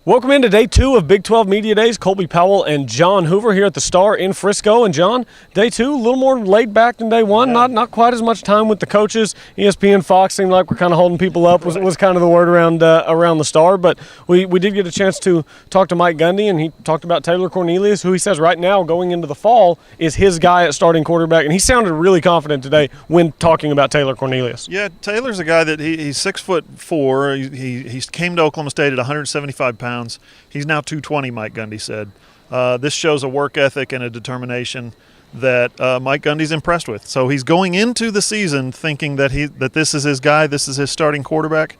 Welcome into day 2 of Big 12 Media Days. Colby, Powell, and John Hoover here at the Star in Frisco. And John, day 2, a little more laid back than day 1. Yeah. Not quite as much time with the coaches. ESPN, Fox seemed like we're kind of holding people up. Was kind of the word around the Star. But we did get a chance to talk to Mike Gundy, and he talked about Taylor Cornelius, who he says right now going into the fall is his guy at starting quarterback. And he sounded really confident today when talking about Taylor Cornelius. Yeah, Taylor's a guy that he's 6'4". He came to Oklahoma State at 175 pounds. He's now 220, Mike Gundy said. This shows a work ethic and a determination that Mike Gundy's impressed with. So he's going into the season thinking that this is his guy, this is his starting quarterback.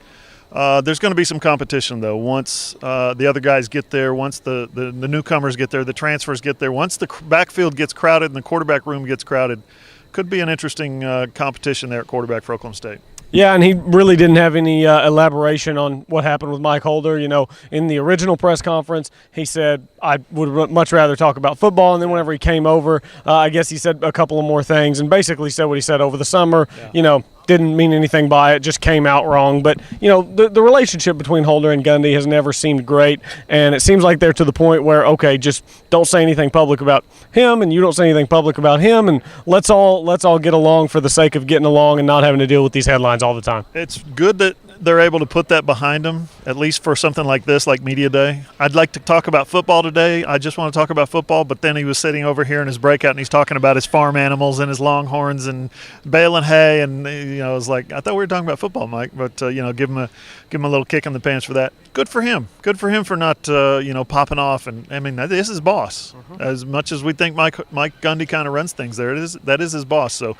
There's going to be some competition, though, once the other guys get there, once the newcomers get there, the transfers get there, once the backfield gets crowded and the quarterback room gets crowded. Could be an interesting competition there at quarterback for Oklahoma State. Yeah, and he really didn't have any elaboration on what happened with Mike Holder. You know, in the original press conference, he said, I would much rather talk about football. And then whenever he came over, I guess he said a couple of more things and basically said what he said over the summer. Yeah. You know, didn't mean anything by it, just came out wrong. But, you know, the relationship between Holder and Gundy has never seemed great. And it seems like they're to the point where, okay, just don't say anything public about him and you don't say anything public about him. And let's all get along for the sake of getting along and not having to deal with these headlines all the time. It's good that they're able to put that behind them, at least for something like this, like Media Day. I'd like to talk about football today. I just want to talk about football, but then he was sitting over here in his breakout and he's talking about his farm animals and his longhorns and baling hay, and you know, it was like, I thought we were talking about football, Mike, but you know, give him a little kick in the pants for that. Good for him. Good for him for not popping off. And I mean, this is his boss. As much as we think Mike Gundy kind of runs things there, that is his boss. So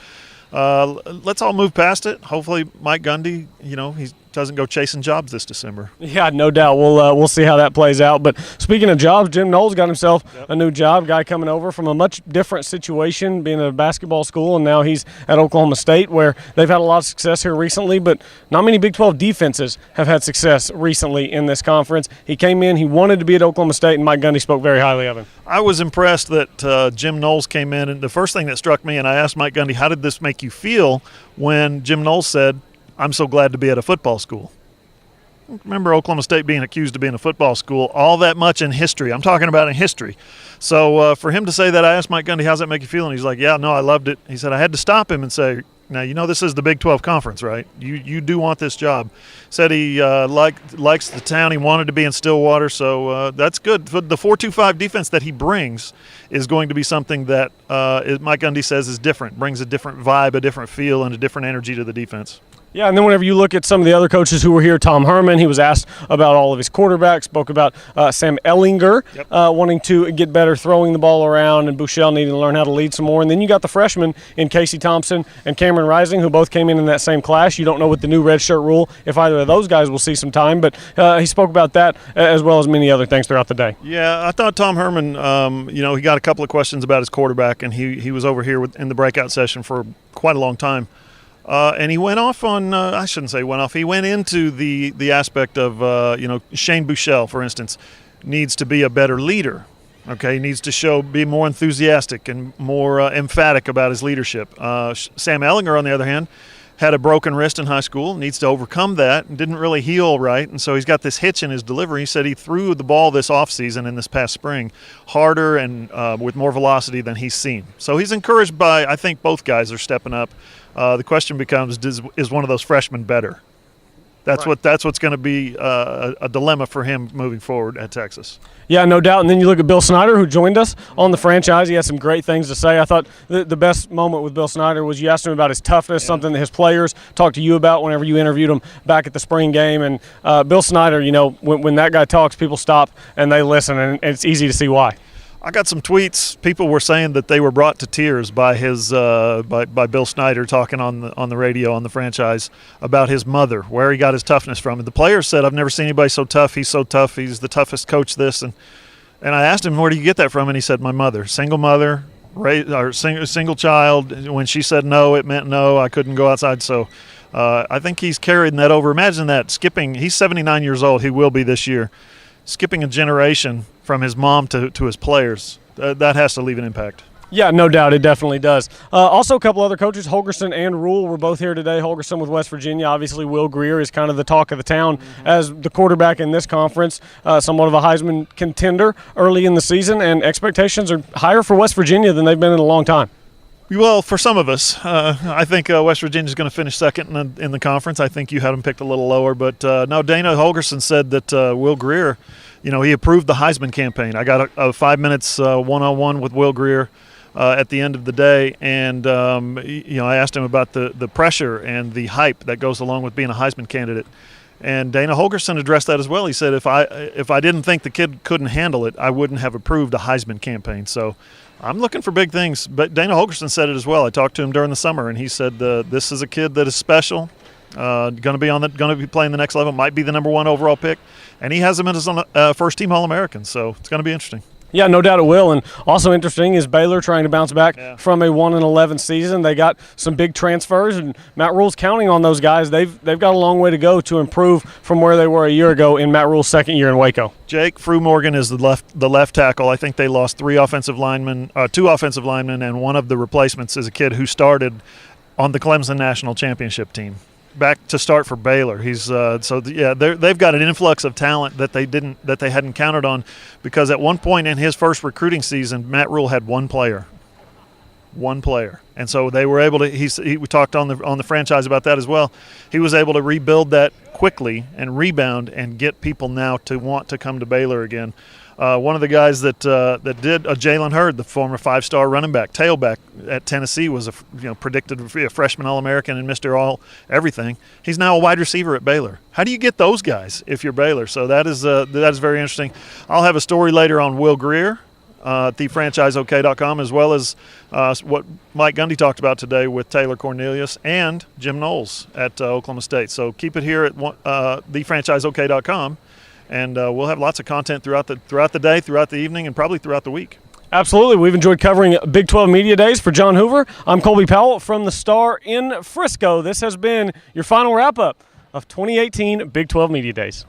let's all move past it. Hopefully Mike Gundy, he doesn't go chasing jobs this December. Yeah, no doubt. We'll see how that plays out. But speaking of jobs, Jim Knowles got himself a new job. Guy coming over from a much different situation, being at a basketball school, and now he's at Oklahoma State, where they've had a lot of success here recently. But not many Big 12 defenses have had success recently in this conference. He came in, he wanted to be at Oklahoma State, and Mike Gundy spoke very highly of him. I was impressed that Jim Knowles came in, and the first thing that struck me, and I asked Mike Gundy, how did this make you feel when Jim Knowles said, I'm so glad to be at a football school? Remember Oklahoma State being accused of being a football school all that much in history. I'm talking about in history. So for him to say that, I asked Mike Gundy, how's that make you feel? And he's like, yeah, no, I loved it. He said, I had to stop him and say, now, this is the Big 12 Conference, right? You do want this job. Said he likes the town. He wanted to be in Stillwater, so that's good. The 4-2-5 defense that he brings is going to be something that Mike Gundy says is different, brings a different vibe, a different feel, and a different energy to the defense. Yeah, and then whenever you look at some of the other coaches who were here, Tom Herman, he was asked about all of his quarterbacks, spoke about Sam Ehlinger wanting to get better throwing the ball around, and Buechele needing to learn how to lead some more. And then you got the freshmen in Casey Thompson and Cameron Rising, who both came in that same class. You don't know with the new redshirt rule if either of those guys will see some time, but he spoke about that as well as many other things throughout the day. Yeah, I thought Tom Herman, he got a couple of questions about his quarterback, and he was over here in the breakout session for quite a long time. And he went off on I shouldn't say went off. He went into the aspect of, Shane Buechele, for instance, needs to be a better leader. Okay, he needs to be more enthusiastic and more emphatic about his leadership. Sam Ehlinger, on the other hand, had a broken wrist in high school, needs to overcome that, and didn't really heal right, and so he's got this hitch in his delivery. He said he threw the ball this offseason and this past spring harder and with more velocity than he's seen. So he's encouraged by, I think both guys are stepping up. The question becomes, is one of those freshmen better? That's what's going to be a dilemma for him moving forward at Texas. Yeah, no doubt. And then you look at Bill Snyder, who joined us on the franchise. He had some great things to say. I thought the best moment with Bill Snyder was you asked him about his toughness, something that his players talked to you about whenever you interviewed him back at the spring game. And Bill Snyder, when that guy talks, people stop and they listen, and it's easy to see why. I got some tweets. People were saying that they were brought to tears by his by Bill Snyder talking on the radio on the franchise about his mother, where he got his toughness from. And the players said, "I've never seen anybody so tough. He's so tough. He's the toughest coach." This and I asked him, "Where do you get that from?" And he said, "My mother, single mother, single child. When she said no, it meant no. I couldn't go outside." So I think he's carrying that over. Imagine that, skipping. He's 79 years old. He will be this year. Skipping a generation from his mom to his players, that has to leave an impact. Yeah, no doubt. It definitely does. Also, a couple other coaches, Holgerson and Rule, were both here today. Holgerson with West Virginia. Obviously, Will Greer is kind of the talk of the town as the quarterback in this conference, somewhat of a Heisman contender early in the season, and expectations are higher for West Virginia than they've been in a long time. Well, for some of us, I think West Virginia is going to finish second in the conference. I think you had them picked a little lower. But, no, Dana Holgerson said that Will Greer, he approved the Heisman campaign. I got a 5 minutes one-on-one with Will Greer at the end of the day, and I asked him about the pressure and the hype that goes along with being a Heisman candidate. And Dana Holgerson addressed that as well. He said, if I didn't think the kid couldn't handle it, I wouldn't have approved a Heisman campaign. So I'm looking for big things. But Dana Holgerson said it as well. I talked to him during the summer, and he said this is a kid that is special. Going to be playing the next level. Might be the number 1 overall pick, and he has him as a first-team All-American. So it's going to be interesting. Yeah, no doubt it will. And also interesting is Baylor trying to bounce back from a 1-11 season. They got some big transfers, and Matt Rule's counting on those guys. They've got a long way to go to improve from where they were a year ago in Matt Rule's second year in Waco. Jake Frew-Morgan is the left tackle. I think they lost 2 offensive linemen, and one of the replacements is a kid who started on the Clemson national championship team. Back to start for Baylor. He's they've got an influx of talent that they hadn't counted on, because at one point in his first recruiting season, Matt Rule had one player, and so they were able to. We talked on the franchise about that as well. He was able to rebuild that quickly and rebound and get people now to want to come to Baylor again. One of the guys that did Jalen Hurd, the former 5-star running back, tailback at Tennessee, was predicted to be a freshman All-American and Mr. All everything. He's now a wide receiver at Baylor. How do you get those guys if you're Baylor? So that is very interesting. I'll have a story later on Will Greer at thefranchiseok.com, as well as what Mike Gundy talked about today with Taylor Cornelius and Jim Knowles at Oklahoma State. So keep it here at thefranchiseok.com. And we'll have lots of content throughout the day, throughout the evening, and probably throughout the week. Absolutely. We've enjoyed covering Big 12 Media Days. For John Hoover, I'm Colby Powell from the Star in Frisco. This has been your final wrap-up of 2018 Big 12 Media Days.